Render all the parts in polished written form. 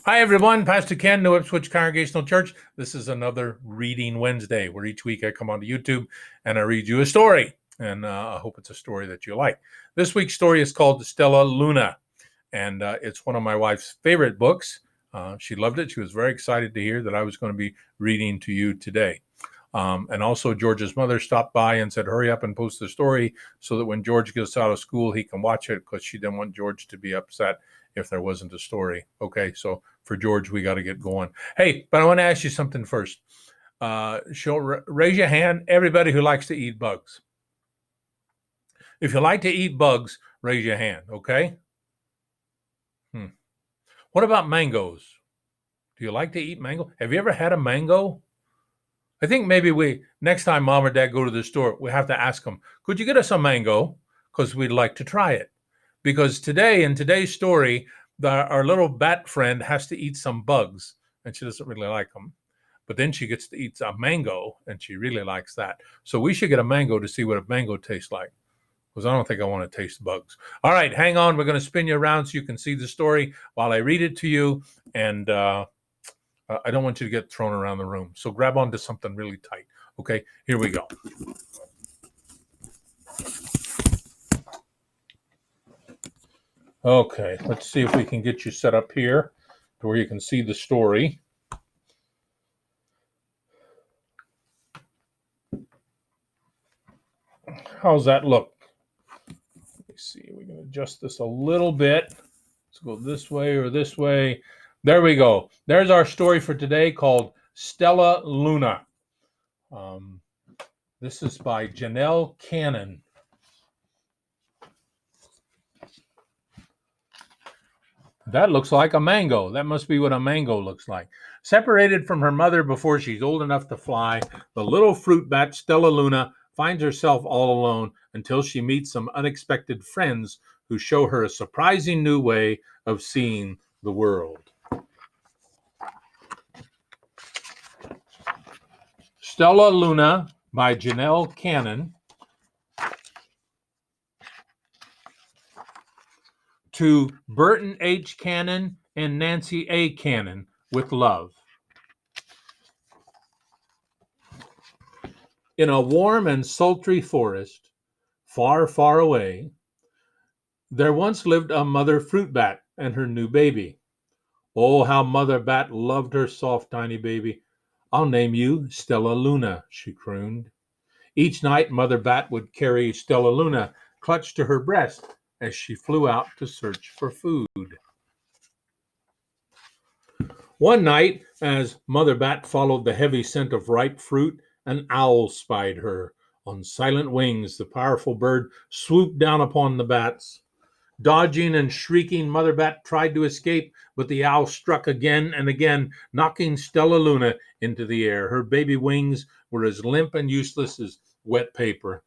Hi, everyone. Pastor Ken, New Ipswich Congregational Church. This is another Reading Wednesday, where each week I come onto YouTube and I read you a story. And I hope it's a story that you like. This week's story is called Stellaluna, and it's one of my wife's favorite books. She loved it. She was very excited to hear that I was going to be reading to you today. And also, George's mother stopped by and said, hurry up and post the story so that when George gets out of school, he can watch it, because she didn't want George to be upset if there wasn't a story. Okay, so for George, we got to get going. Hey, but I want to ask you something first. Raise your hand, everybody who likes to eat bugs. If you like to eat bugs, raise your hand, okay? What about mangoes? Do you like to eat mango? Have you ever had a mango? I think maybe next time mom or dad go to the store, we have to ask them, could you get us a mango? Because we'd like to try it. Because today, in today's story, our little bat friend has to eat some bugs, and she doesn't really like them. But then she gets to eat a mango, and she really likes that. So we should get a mango to see what a mango tastes like, because I don't think I want to taste bugs. All right, hang on. We're going to spin you around so you can see the story while I read it to you. And I don't want you to get thrown around the room. So grab onto something really tight. Okay, here we go. Okay, let's see if we can get you set up here to where you can see the story. How's that look? Let me see. We can adjust this a little bit. Let's go this way or this way. There we go. There's our story for today, called Stellaluna. This is by Janell Cannon. That looks like a mango. That must be what a mango looks like. Separated from her mother before she's old enough to fly, the little fruit bat Stellaluna finds herself all alone until she meets some unexpected friends who show her a surprising new way of seeing the world. Stellaluna by Janell Cannon. To Burton H. Cannon and Nancy A. Cannon, with love. In a warm and sultry forest, far, far away, there once lived a mother fruit bat and her new baby. Oh, how Mother Bat loved her soft, tiny baby. I'll name you Stellaluna, she crooned. Each night, Mother Bat would carry Stellaluna clutched to her breast as she flew out to search for food. One night, as Mother Bat followed the heavy scent of ripe fruit, an owl spied her. On silent wings, the powerful bird swooped down upon the bats. Dodging and shrieking, Mother Bat tried to escape, but the owl struck again and again, knocking Stellaluna into the air. Her baby wings were as limp and useless as wet paper.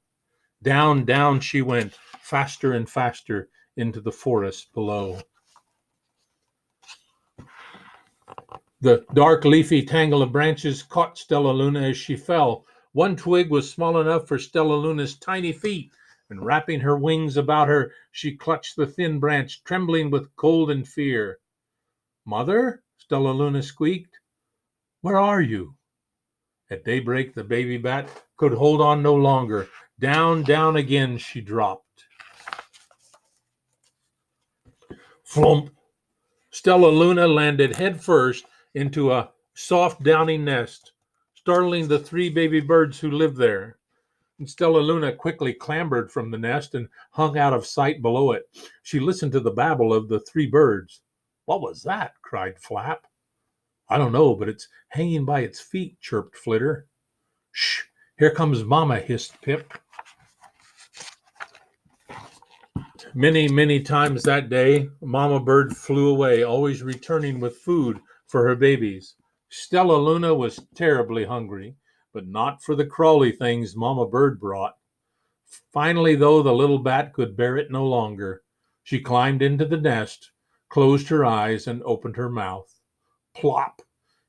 Down, down she went, faster and faster, into the forest below. The dark leafy tangle of branches caught Stellaluna as she fell. One twig was small enough for Stellaluna's tiny feet, and wrapping her wings about her, she clutched the thin branch, trembling with cold and fear. Mother? Stellaluna squeaked. Where are you? At daybreak, the baby bat could hold on no longer. Down, down again she dropped. Flump! Stellaluna landed headfirst into a soft downy nest, startling the three baby birds who lived there. And Stellaluna quickly clambered from the nest and hung out of sight below it. She listened to the babble of the three birds. What was that? Cried Flap. I don't know, but it's hanging by its feet, chirped Flitter. Shh! Here comes Mama, hissed Pip. Many, many times that day, Mama Bird flew away, always returning with food for her babies. Stellaluna was terribly hungry, but not for the crawly things Mama Bird brought. Finally, though, the little bat could bear it no longer. She climbed into the nest, closed her eyes, and opened her mouth. Plop!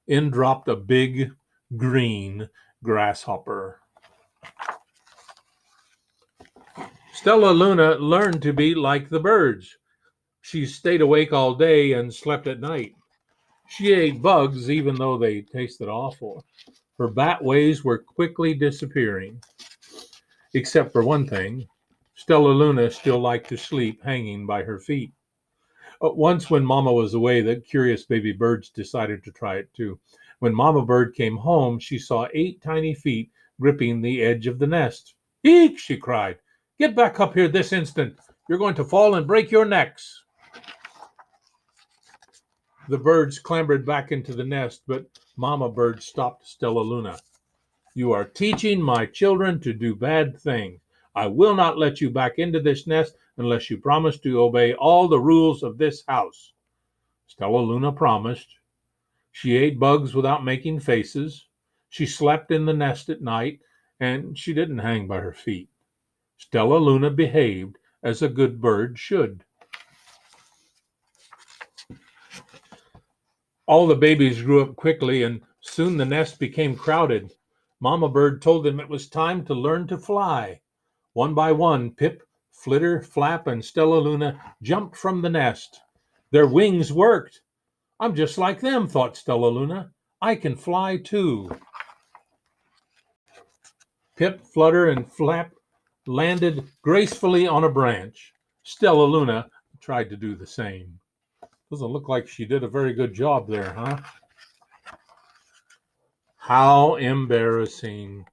In dropped a big, green grasshopper. Stellaluna learned to be like the birds. She stayed awake all day and slept at night. She ate bugs even though they tasted awful. Her bat ways were quickly disappearing, except for one thing. Stellaluna still liked to sleep hanging by her feet. Once, when Mama was away, the curious baby birds decided to try it too. When Mama Bird came home, she saw 8 tiny feet gripping the edge of the nest. Eek! She cried. Get back up here this instant. You're going to fall and break your necks. The birds clambered back into the nest, but Mama Bird stopped Stellaluna. You are teaching my children to do bad things. I will not let you back into this nest unless you promise to obey all the rules of this house. Stellaluna promised. She ate bugs without making faces. She slept in the nest at night, and she didn't hang by her feet. Stellaluna behaved as a good bird should. All the babies grew up quickly, and soon the nest became crowded. Mama Bird told them it was time to learn to fly. One by one, Pip, Flitter, Flap, and Stellaluna jumped from the nest. Their wings worked. I'm just like them, thought Stellaluna. I can fly too. Pip, Flutter, and Flap landed gracefully on a branch. Stellaluna tried to do the same. Doesn't look like she did a very good job there, huh? How embarrassing.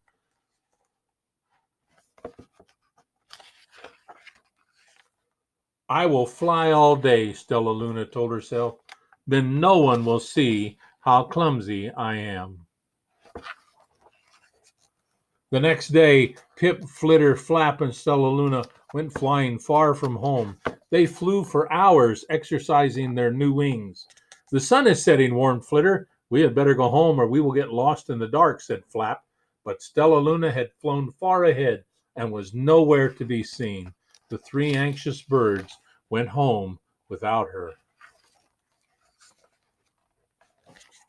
I will fly all day, Stellaluna told herself. Then no one will see how clumsy I am. The next day, Pip, Flitter, Flap, and Stellaluna went flying far from home. They flew for hours, exercising their new wings. The sun is setting, warned Flitter. We had better go home or we will get lost in the dark, said Flap. But Stellaluna had flown far ahead and was nowhere to be seen. The 3 anxious birds went home without her.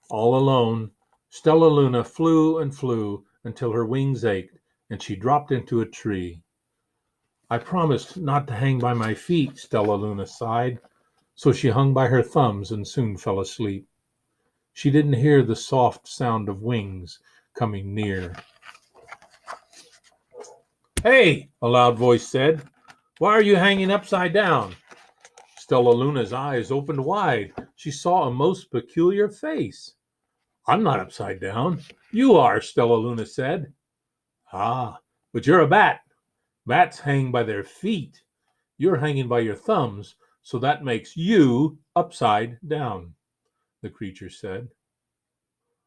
All alone, Stellaluna flew and flew until her wings ached and she dropped into a tree. I promised not to hang by my feet, Stellaluna sighed, so she hung by her thumbs and soon fell asleep. She didn't hear the soft sound of wings coming near. Hey, a loud voice said, why are you hanging upside down? Stellaluna's eyes opened wide. She saw a most peculiar face. I'm not upside down. You are, Stellaluna said. Ah, but you're a bat. Bats hang by their feet. You're hanging by your thumbs, so that makes you upside down, the creature said.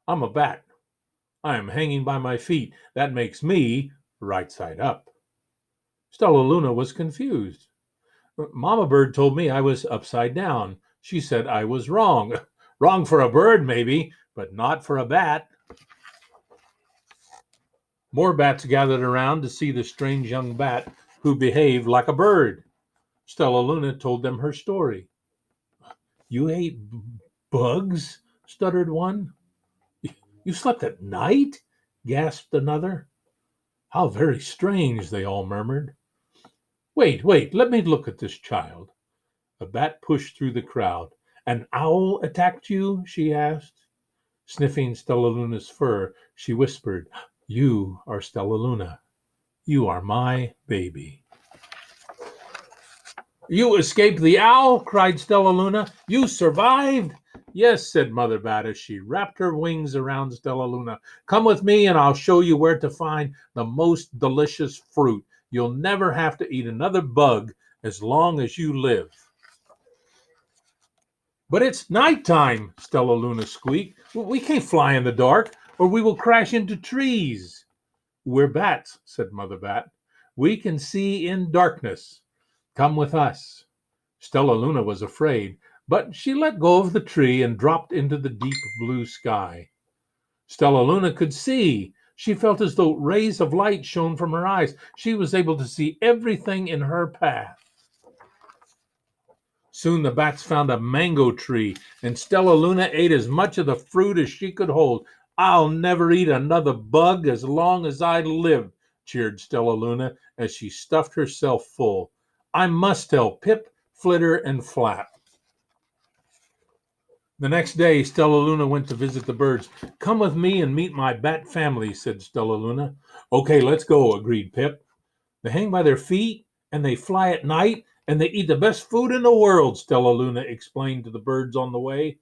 I'm a bat. I am hanging by my feet. That makes me right side up. Stellaluna was confused. Mama Bird told me I was upside down. She said I was wrong. Wrong for a bird, maybe, but not for a bat. More bats gathered around to see the strange young bat who behaved like a bird. Stellaluna told them her story. You ate bugs? Stuttered one. You slept at night? Gasped another. How very strange, they all murmured. Wait, let me look at this child. A bat pushed through the crowd. An owl attacked you? She asked. Sniffing Stellaluna's fur, she whispered, You are Stellaluna. You are my baby. You escaped the owl, cried Stellaluna. You survived. Yes, said Mother Bat as she wrapped her wings around Stellaluna. Come with me and I'll show you where to find the most delicious fruit. You'll never have to eat another bug as long as you live. But it's nighttime, Stellaluna squeaked. We can't fly in the dark or we will crash into trees. We're bats, said Mother Bat. We can see in darkness. Come with us. Stellaluna was afraid, but she let go of the tree and dropped into the deep blue sky. Stellaluna could see. She felt as though rays of light shone from her eyes. She was able to see everything in her path. Soon the bats found a mango tree, and Stellaluna ate as much of the fruit as she could hold. I'll never eat another bug as long as I live, cheered Stellaluna as she stuffed herself full. I must tell Pip, Flitter, and Flap. The next day, Stellaluna went to visit the birds. "Come with me and meet my bat family," said Stellaluna. "Okay, let's go," agreed Pip. "They hang by their feet, and they fly at night, and they eat the best food in the world," Stellaluna explained to the birds on the way.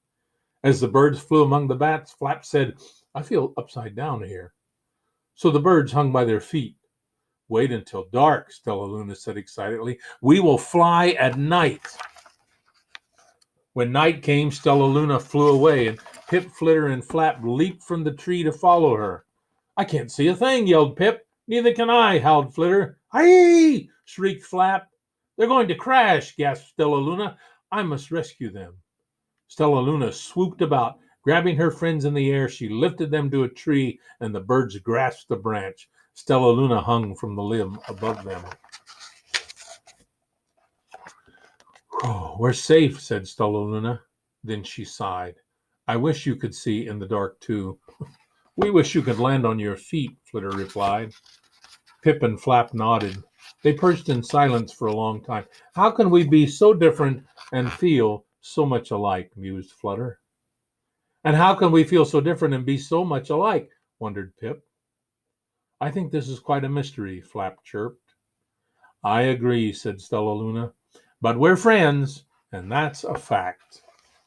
As the birds flew among the bats, Flap said, "I feel upside down here." So the birds hung by their feet. "Wait until dark," Stellaluna said excitedly. "We will fly at night." When night came, Stellaluna flew away, and Pip, Flitter, and Flap leaped from the tree to follow her. "I can't see a thing," yelled Pip. "Neither can I," howled Flitter. "Aye!" shrieked Flap. "They're going to crash," gasped Stellaluna. "I must rescue them." Stellaluna swooped about. Grabbing her friends in the air, she lifted them to a tree, and the birds grasped the branch. Stellaluna hung from the limb above them. "Oh, we're safe," said Stellaluna. Then she sighed. "I wish you could see in the dark, too." "We wish you could land on your feet," Flitter replied. Pip and Flap nodded. They perched in silence for a long time. "How can we be so different and feel so much alike?" mused Flutter. "And how can we feel so different and be so much alike?" wondered Pip. "I think this is quite a mystery," Flap chirped. "I agree," said Stellaluna. "But we're friends, and that's a fact."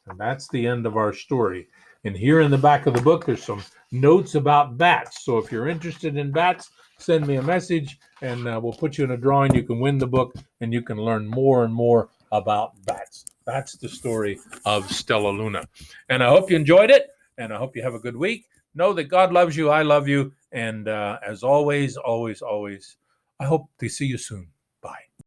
And that's the end of our story. And here in the back of the book, there's some notes about bats. So if you're interested in bats, send me a message and we'll put you in a drawing. You can win the book and you can learn more and more about bats. That's the story of Stellaluna. And I hope you enjoyed it. And I hope you have a good week. Know that God loves you. I love you. And as always, always, always, I hope to see you soon.